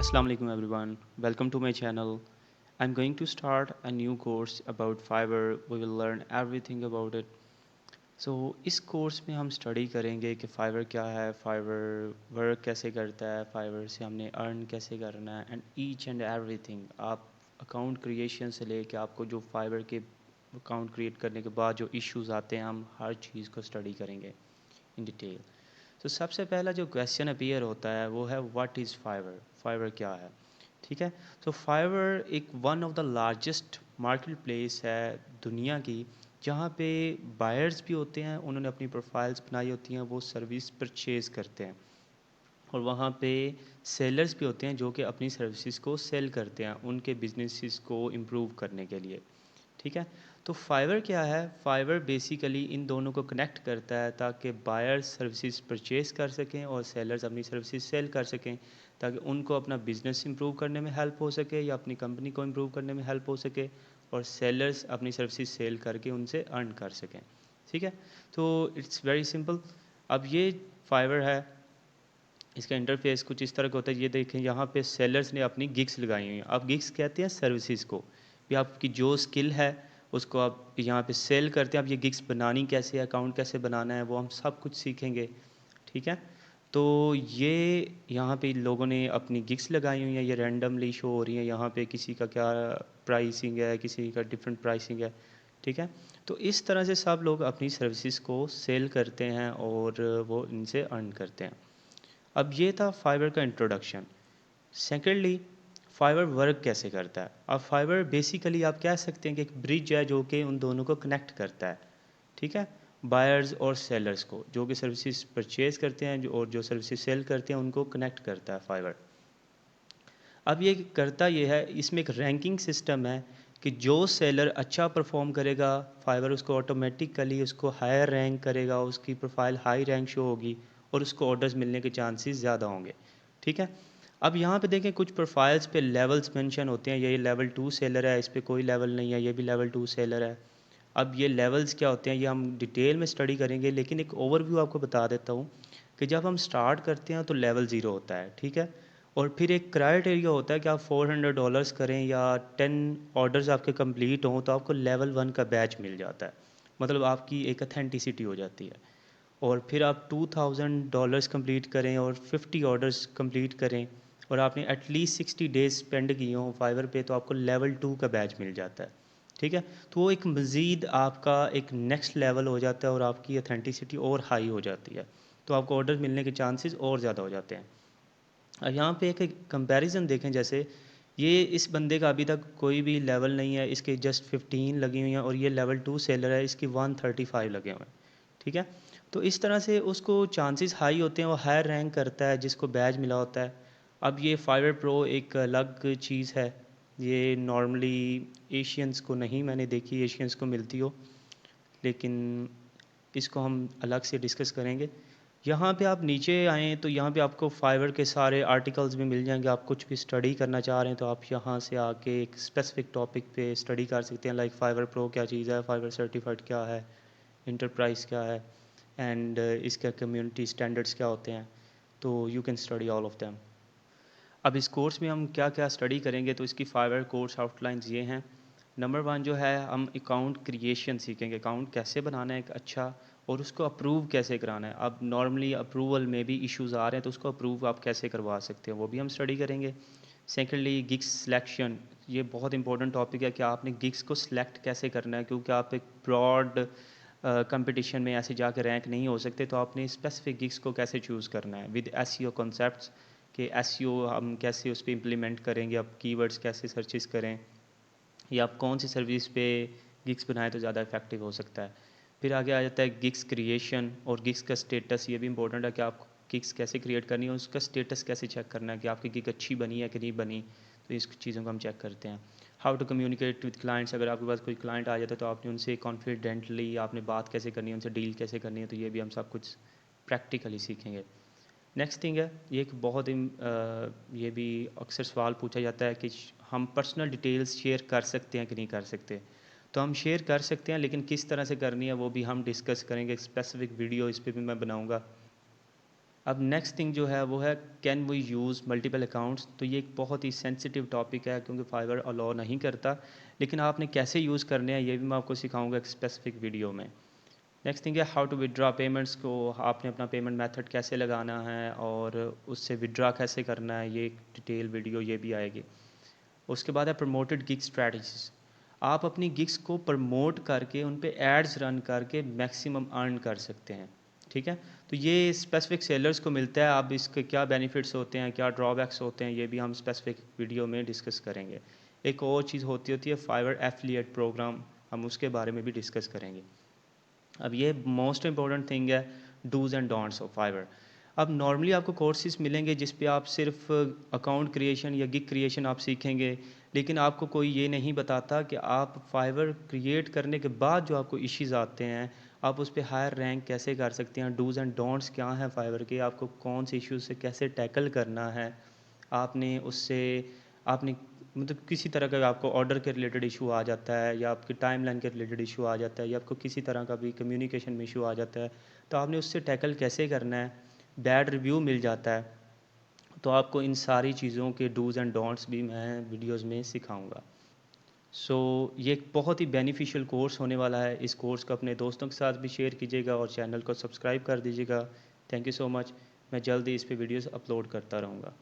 Assalamu alaikum everyone. Welcome to my channel. I'm going to start a new course about Fiverr. We will learn everything about it. So इस course में हम study करेंगे कि Fiverr क्या है, Fiverr work कैसे करता है, Fiverr से हमने अर्न कैसे करना है एंड ईच एंड एवरीथिंग। आप अकाउंट क्रिएशन से लेके आपको जो Fiverr के अकाउंट क्रिएट करने के बाद जो इश्यूज आते हैं, हम हर चीज़ को स्टडी करेंगे इन डिटेल। तो सबसे पहला जो क्वेश्चन अपीयर होता है वो है व्हाट इज़ फाइवर। फाइवर क्या है? ठीक है। तो फाइवर एक one of the largest market place है दुनिया की, जहाँ पे बायर्स भी होते हैं, उन्होंने अपनी प्रोफाइल्स बनाई होती हैं, वो सर्विस परचेज़ करते हैं। और वहाँ पे सेलर्स भी होते हैं जो कि अपनी सर्विसेज को सेल करते हैं उनके बिजनेसेस को इम्प्रूव करने के लिए। ठीक है। तो फाइवर क्या है? फाइवर बेसिकली इन दोनों को कनेक्ट करता है ताकि बायर्स सर्विसेज परचेज कर सकें और सेलर्स अपनी सर्विसेज सेल कर सकें, ताकि उनको अपना बिजनेस इंप्रूव करने में हेल्प हो सके या अपनी कंपनी को इम्प्रूव करने में हेल्प हो सके, और सेलर्स अपनी सर्विसेज सेल करके उनसे अर्न कर सकें। ठीक है। तो इट्स वेरी सिंपल। अब ये फाइवर है, इसका इंटरफेस कुछ इस तरह का होता है। ये देखें, यहाँ पे सेलर्स ने अपनी गिग्स लगाई हुई हैं। अब गिग्स कहते हैं सर्विसेज को। भी आपकी जो स्किल है उसको आप यहाँ पे सेल करते हैं। अब ये गिग्स बनानी कैसे है, अकाउंट कैसे बनाना है, वो हम सब कुछ सीखेंगे। ठीक है। तो ये यहाँ पे लोगों ने अपनी गिग्स लगाई हुई हैं, ये रैंडमली शो हो रही हैं। यहाँ पे किसी का क्या प्राइसिंग है, किसी का डिफरेंट प्राइसिंग है। ठीक है। तो इस तरह से सब लोग अपनी सर्विसेज को सेल करते हैं और वो इनसे अर्न करते हैं। अब ये था फाइबर का इंट्रोडक्शन। सेकेंडली, फाइबर वर्क कैसे करता है? अब फाइबर बेसिकली आप कह सकते हैं कि एक ब्रिज है जो कि उन दोनों को कनेक्ट करता है। ठीक है। बायर्स और सेलर्स को, जो कि सर्विसेज परचेज करते हैं और जो सर्विसेज सेल करते हैं, उनको कनेक्ट करता है फाइबर। अब ये करता ये है, इसमें एक रैंकिंग सिस्टम है कि जो सेलर अच्छा परफॉर्म करेगा, फाइबर उसको ऑटोमेटिकली उसको हायर रैंक करेगा, उसकी प्रोफाइल हाई रैंक शो होगी और उसको ऑर्डर्स मिलने के चांसेस ज़्यादा होंगे। ठीक है। अब यहाँ पे देखें, कुछ प्रोफाइल्स पे लेवल्स मेंशन होते हैं। ये लेवल 2 सेलर है, इस पर कोई लेवल नहीं है, ये भी लेवल 2 सेलर है। अब ये लेवल्स क्या होते हैं ये हम डिटेल में स्टडी करेंगे, लेकिन एक ओवरव्यू आपको बता देता हूँ कि जब हम स्टार्ट करते हैं तो लेवल ज़ीरो होता है। ठीक है। और फिर एक क्राइटेरिया होता है कि आप $400 करें या 10 ऑर्डर्स आपके कंप्लीट हों तो आपको लेवल 1 का बैच मिल जाता है। मतलब आपकी एक अथेंटिसिटी हो जाती है। और फिर आप $2000 कंप्लीट करें और 50 ऑर्डर्स कंप्लीट करें और आपने एटलीस्ट 60 डेज स्पेंड किए हों फाइवर पे, तो आपको लेवल 2 का बैच मिल जाता है। ठीक है। तो वो एक मज़ीद आपका एक नेक्स्ट लेवल हो जाता है और आपकी अथेंटिसिटी और हाई हो जाती है, तो आपको ऑर्डर मिलने के चांसेस और ज़्यादा हो जाते हैं। अब यहाँ पे एक कंपैरिजन देखें, जैसे ये इस बंदे का अभी तक कोई भी लेवल नहीं है, इसके जस्ट 15 लगी हुई हैं, और ये लेवल 2 सेलर है, इसकी 135 लगे हुए हैं। ठीक है। तो इस तरह से उसको चांसेस हाई होते हैं, वो हायर रैंक करता है जिसको बैज मिला होता है। अब ये फाइवर प्रो एक अलग चीज़ है, ये नॉर्मली एशियंस को नहीं मैंने देखी, एशियंस को मिलती हो, लेकिन इसको हम अलग से डिस्कस करेंगे। यहाँ पे आप नीचे आएँ तो यहाँ पे आपको फाइवर के सारे आर्टिकल्स भी मिल जाएंगे। आप कुछ भी स्टडी करना चाह रहे हैं तो आप यहाँ से आके एक स्पेसिफिक टॉपिक पे स्टडी कर सकते हैं, लाइक फाइवर प्रो क्या चीज़ है, फाइवर सर्टिफाइड क्या है, इंटरप्राइज क्या है, एंड इसका कम्युनिटी स्टैंडर्ड्स क्या होते हैं। तो you can study all of them. अब इस कोर्स में हम क्या क्या स्टडी करेंगे, तो इसकी फाइवर कोर्स आउटलाइंस ये हैं। नंबर 1 जो है, हम अकाउंट क्रिएशन सीखेंगे, अकाउंट कैसे बनाना है एक अच्छा, और उसको अप्रूव कैसे कराना है। अब नॉर्मली अप्रूवल में भी इश्यूज़ आ रहे हैं, तो उसको अप्रूव आप कैसे करवा सकते हैं, वो भी हम स्टडी करेंगे। सेकेंडली, गिग्स सिलेक्शन, ये बहुत इंपॉर्टेंट टॉपिक है कि आपने गिग्स को सिलेक्ट कैसे करना है, क्योंकि आप एक ब्रॉड कंपटीशन में ऐसे जाकर रैंक नहीं हो सकते, तो आपने स्पेसिफिक गिग्स को कैसे चूज़ करना है विद एसईओ कॉन्सेप्ट्स, कि एसईओ हम कैसे उस पर इम्प्लीमेंट करेंगे, आप कीवर्ड्स कैसे सर्चेस करें, या आप कौन सी सर्विस पे गिग्स बनाए तो ज़्यादा इफेक्टिव हो सकता है। फिर आगे आ जाता है गिग्स क्रिएशन और गिग्स का स्टेटस। ये भी इंपॉर्टेंट है कि आप गिग्स कैसे क्रिएट करनी है, उसका स्टेटस कैसे चेक करना है कि आपकी गिग अच्छी बनी है कि नहीं बनी, तो इस चीज़ों को हम चेक करते हैं। How to communicate with clients, अगर आपके पास कोई क्लाइंट आ जाता है तो आपने उनसे कॉन्फिडेंटली आपने बात कैसे करनी है, उनसे डील कैसे करनी है, तो ये भी हम सब कुछ प्रैक्टिकली सीखेंगे। नेक्स्ट थिंग है, ये एक बहुत ही ये भी अक्सर सवाल पूछा जाता है कि हम पर्सनल डिटेल्स शेयर कर सकते हैं कि नहीं कर सकते। तो हम शेयर कर सकते हैं, लेकिन किस तरह से करनी है वो भी हम डिस्कस करेंगे। एक स्पेसिफिक वीडियो इस पे भी मैं बनाऊंगा। अब नेक्स्ट थिंग जो है वो है can we use multiple accounts. तो ये एक बहुत ही सेंसिटिव टॉपिक है क्योंकि फाइवर अलाउ नहीं करता, लेकिन आपने कैसे यूज़ करने हैं ये भी मैं आपको सिखाऊंगा एक स्पेसिफिक वीडियो में। नेक्स्ट थिंग है हाउ टू विड्रॉ पेमेंट्स, को आपने अपना पेमेंट मेथड कैसे लगाना है और उससे विड्रॉ कैसे करना है, ये एक डिटेल वीडियो ये भी आएगी। उसके बाद है प्रमोटेड गिग स्ट्रैटेजीज। आप अपनी गिग्स को प्रमोट करके उन पे एड्स रन करके मैक्सिमम अर्न कर सकते हैं। ठीक है, तो ये स्पेसिफिक सेलर्स को मिलता है। अब इसके क्या बेनिफिट्स होते हैं, क्या ड्रॉबैक्स होते हैं, ये भी हम स्पेसिफिक वीडियो में डिस्कस करेंगे। एक और चीज़ होती है फाइवर एफिलिएट प्रोग्राम, हम उसके बारे में भी डिस्कस करेंगे। अब ये मोस्ट इंपॉर्टेंट थिंग है, do's and don'ts of Fiverr. अब नॉर्मली आपको कोर्सेज मिलेंगे जिस पे आप सिर्फ अकाउंट क्रिएशन या गिग क्रिएशन आप सीखेंगे, लेकिन आपको कोई ये नहीं बताता कि आप फाइवर क्रिएट करने के बाद जो आपको इश्यूज आते हैं आप उस पर हायर रैंक कैसे कर सकते हैं, डूज़ एंड डोंट्स क्या हैं फाइवर के, आपको कौन से इश्यूज से कैसे टैकल करना है। आपने उससे आपने मतलब किसी तरह का आपको ऑर्डर के रिलेटेड इशू आ जाता है या आपकी टाइमलाइन के रिलेटेड इशू आ जाता है या आपको किसी तरह का भी कम्युनिकेशन में इशू आ जाता है, तो आपने उससे टैकल कैसे करना है। बैड रिव्यू मिल जाता है, तो आपको इन सारी चीज़ों के डूज़ एंड डोंट्स भी मैं वीडियोस में सिखाऊंगा। सो ये एक बहुत ही बेनिफिशियल कोर्स होने वाला है। इस कोर्स को अपने दोस्तों के साथ भी शेयर कीजिएगा और चैनल को सब्सक्राइब कर दीजिएगा। Thank you so much. मैं जल्दी इस पे वीडियोस अपलोड करता रहूँगा।